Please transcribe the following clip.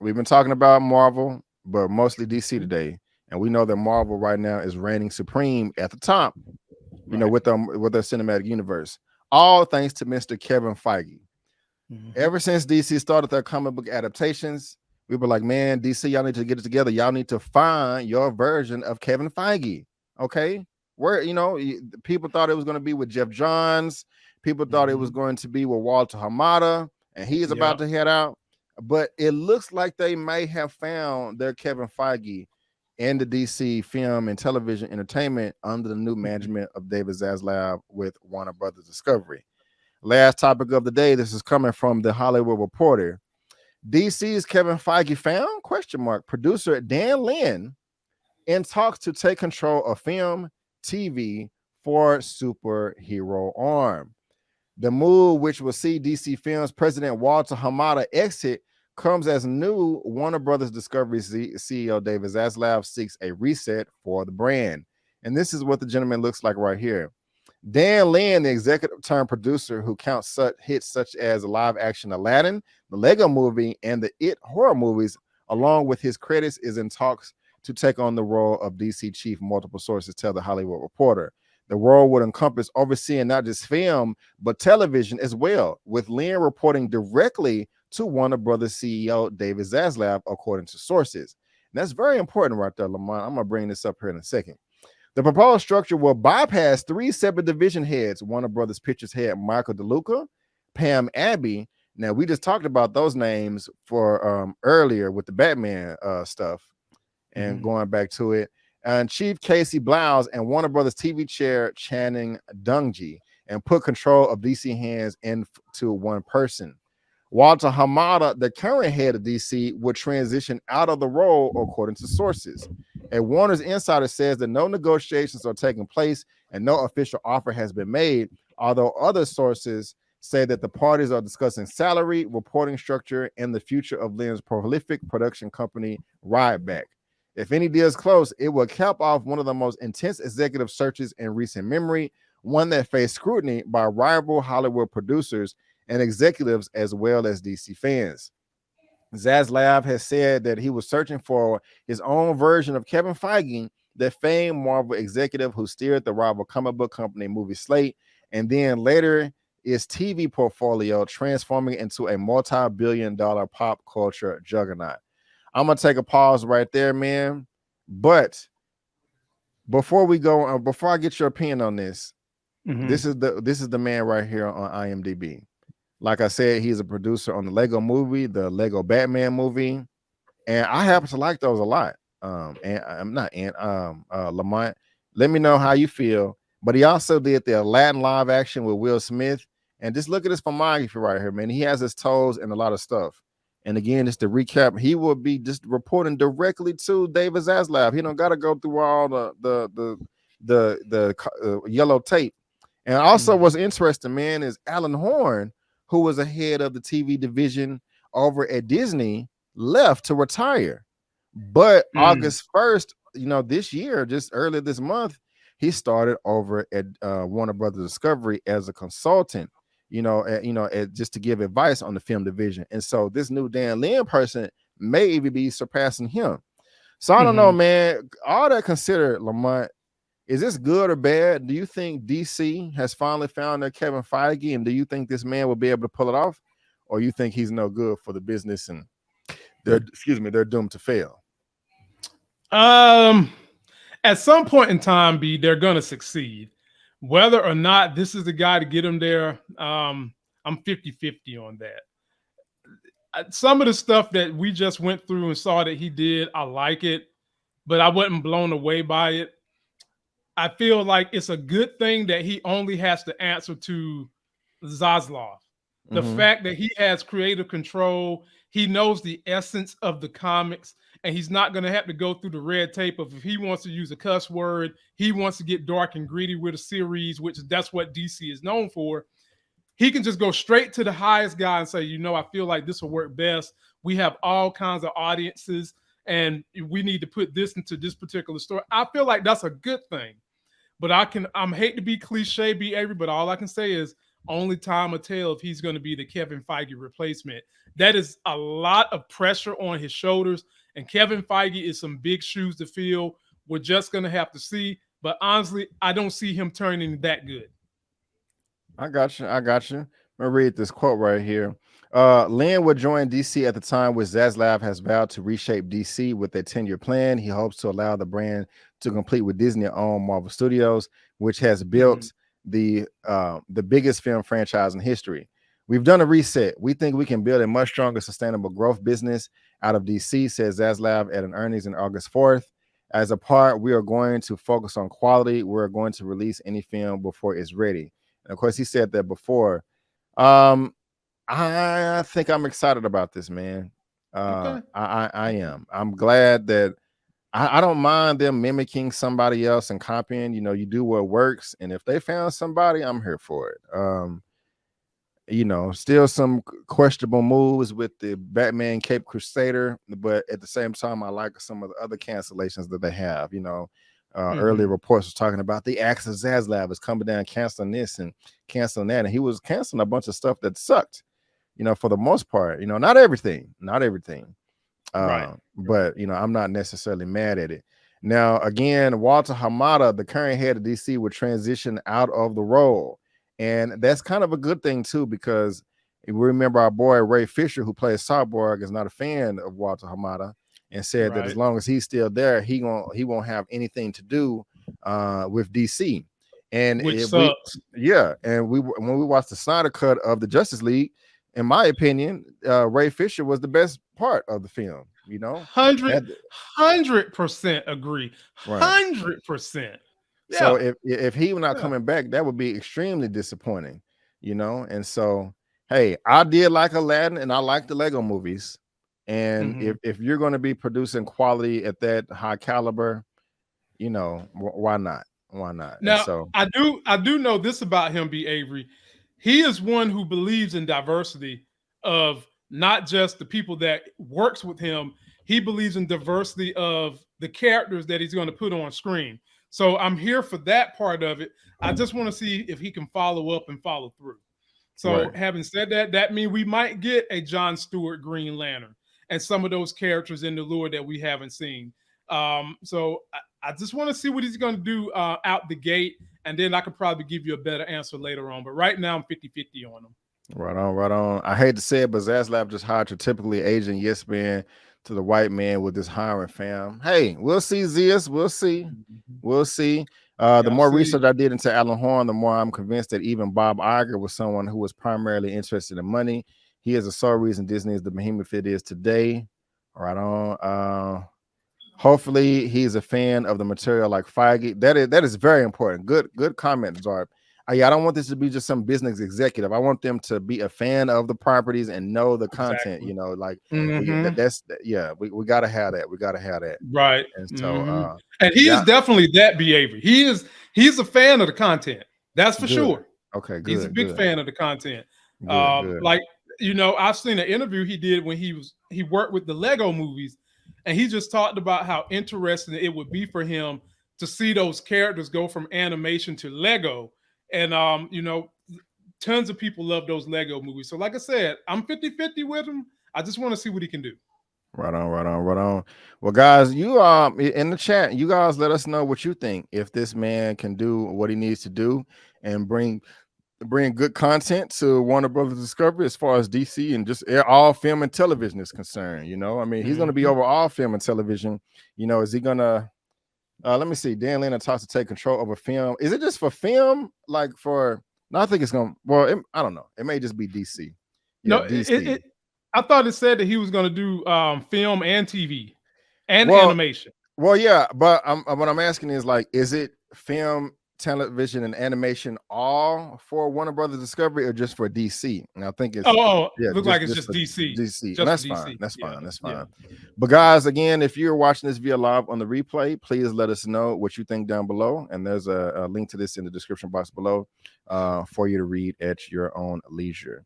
we've been talking about Marvel, but mostly DC today. And we know that Marvel right now is reigning supreme at the top, with their cinematic universe. All thanks to Mr. Kevin Feige. Ever since DC started their comic book adaptations, we were like, man, DC, y'all need to get it together. Y'all need to find your version of Kevin Feige. Okay. Where, people thought it was going to be with Jeff Johns. People thought it was going to be with Walter Hamada, and he is about to head out. But it looks like they may have found their Kevin Feige in the DC film and television entertainment under the new management of David Zaslav with Warner Brothers Discovery. Last topic of the day. This is coming from the Hollywood Reporter. DC's Kevin Feige found ? Producer Dan Lin in talks to take control of film, TV for superhero arm. The move, which will see DC Films president Walter Hamada exit, comes as new Warner Brothers Discovery CEO David Zaslav seeks a reset for the brand. And this is what the gentleman looks like right here. Dan Lin, the executive turned producer who counts hits such as live action Aladdin, the Lego movie, and the It horror movies, along with his credits, is in talks to take on the role of DC chief, multiple sources tell the Hollywood Reporter. The role would encompass overseeing not just film, but television as well, with Lin reporting directly to Warner Brothers CEO David Zaslav, according to sources. And that's very important right there, Lamont. I'm going to bring this up here in a second. The proposed structure will bypass 3 separate division heads. Warner Brothers Pictures head Michael DeLuca, Pam Abby. Now, we just talked about those names for earlier with the Batman stuff and going back to it. And Chief Casey Blouse and Warner Brothers TV chair Channing Dungey, and put control of DC hands into one person. Walter Hamada, the current head of DC, would transition out of the role, according to sources. A Warner's insider says that no negotiations are taking place and no official offer has been made, although other sources say that the parties are discussing salary, reporting structure, and the future of Lin's prolific production company, Rideback. If any deal is close, it will cap off one of the most intense executive searches in recent memory, one that faced scrutiny by rival Hollywood producers and executives as well as DC fans. Zaslav has said that he was searching for his own version of Kevin Feige, the famed Marvel executive who steered the rival comic book company movie slate, and then later its TV portfolio, transforming into a multi-billion-dollar pop culture juggernaut. I'm gonna take a pause right there, man. But before we go, before I get your opinion on this, this is the man right here on IMDb. Like I said, he's a producer on the Lego movie, the Lego Batman movie, and I happen to like those a lot. And I'm not Lamont. Let me know how you feel. But he also did the Aladdin live action with Will Smith, and just look at his filmography right here, man. He has his toes in a lot of stuff. And again, just to recap, he will be just reporting directly to David Zaslav. He don't got to go through all the yellow tape. And also, what's interesting, man, is Alan Horn, who was a head of the TV division over at Disney, left to retire. But August 1st, this year, just earlier this month, he started over at Warner Brothers Discovery as a consultant, just to give advice on the film division. And so this new Dan Lin person may even be surpassing him. So I don't know, man. All that considered, Lamont, is this good or bad? Do you think DC has finally found their Kevin Feige, and do you think this man will be able to pull it off, or you think he's no good for the business and they're doomed to fail? At some point in time, they're gonna succeed. Whether or not this is the guy to get them there, I'm 50-50 on that. Some of the stuff that we just went through and saw that he did, I like it, but I wasn't blown away by it. I feel like it's a good thing that he only has to answer to Zaslav. The fact that he has creative control, he knows the essence of the comics, and he's not going to have to go through the red tape of if he wants to use a cuss word, he wants to get dark and gritty with a series, which that's what DC is known for. He can just go straight to the highest guy and say, I feel like this will work best. We have all kinds of audiences, and we need to put this into this particular story. I feel like that's a good thing. But I'm hate to be cliche, be angry, but all I can say is Only time will tell if he's going to be the Kevin Feige replacement. That is a lot of pressure on his shoulders, and Kevin Feige is some big shoes to fill. We're just going to have to see. But honestly, I don't see him turning that good. I got you. I'm gonna read this quote right here. Lin would join DC at the time, which Zaslav has vowed to reshape DC with a 10-year plan. He hopes to allow the brand to complete with Disney-owned Marvel Studios, which has built the biggest film franchise in history. We've done a reset. We think we can build a much stronger, sustainable growth business out of DC, says Zaslav at an earnings on August 4th. As a part, we are going to focus on quality. We're going to release any film before it's ready. And of course, he said that before. I think I'm excited about this, man. I am. I'm glad that I don't mind them mimicking somebody else and copying. You know, you do what works, and if they found somebody, I'm here for it. You know, still some questionable moves with the Batman Cape Crusader, but at the same time, I like some of the other cancellations that they have. You know, earlier reports was talking about the axe of Zaslav is coming down, canceling this and canceling that, and he was canceling a bunch of stuff that sucked. You know, for the most part, you know, not everything. Right. But you know, I'm not necessarily mad at it. Now, again, Walter Hamada, the current head of DC, would transition out of the role. And that's kind of a good thing too, because we remember our boy Ray Fisher, who plays Cyborg, is not a fan of Walter Hamada, and said that as long as he's still there, he won't have anything to do with DC. And which sucks. And when we watched the Snyder cut of the Justice League, in my opinion, Ray Fisher was the best part of the film. You know, 100% agree. 100%. Yeah. So if he were not coming back, that would be extremely disappointing, you know. And so, hey, I did like Aladdin, and I like the Lego movies. And if you're going to be producing quality at that high caliber, you know, why not? Why not? Now, so I do know this about him, B. Avery. He is one who believes in diversity of not just the people that works with him. He believes in diversity of the characters that he's going to put on screen. So I'm here for that part of it. I just want to see if he can follow up and follow through. So having said that, that means we might get a John Stewart Green Lantern and some of those characters in the lure that we haven't seen. So I just want to see what he's going to do out the gate. And then I could probably give you a better answer later on. But right now I'm 50-50 on him. Right on. I hate to say it, but Zaslav just hired your typically Asian yes man to the white man with this hiring, fam. Hey, we'll see, Zeus. We'll see. The more research I did into Alan Horn, the more I'm convinced that even Bob Iger was someone who was primarily interested in money. He is the sole reason Disney is the behemoth it is today. Right on. Hopefully he's a fan of the material like Feige. That is very important. Good comment, Zarb. I don't want this to be just some business executive. I want them to be a fan of the properties and know the content. You know, like we got to have that. We got to have that. Right. And so, and he is definitely that behavior. He's a fan of the content. That's for sure. Okay, good. He's a big fan of the content. Like, you know, I've seen an interview he did when he worked with the Lego movies, and he just talked about how interesting it would be for him to see those characters go from animation to Lego. And, you know, tons of people love those Lego movies. So like I said, I'm 50-50 with him. I just want to see what he can do. Right on. Well, guys, you in the chat, you guys let us know what you think. If this man can do what he needs to do and bring good content to Warner Brothers Discovery as far as DC and just all film and television is concerned. You know, I mean, he's going to be over all film and television. You know, is he going to... let me see. Dan Lena talks to take control over film. Is it just for film? Like for? No, I think it's going. Well, I don't know. It may just be DC. Yeah, no, DC. I thought it said that he was going to do film and TV and animation. Well, yeah, but what I'm asking is like, is it film, television, and animation all for Warner Brothers Discovery or just for DC? And I think it's looks like it's just DC. DC. That's fine. That's fine. Yeah. But guys, again, if you're watching this via live on the replay, please let us know what you think down below. And there's a link to this in the description box below for you to read at your own leisure.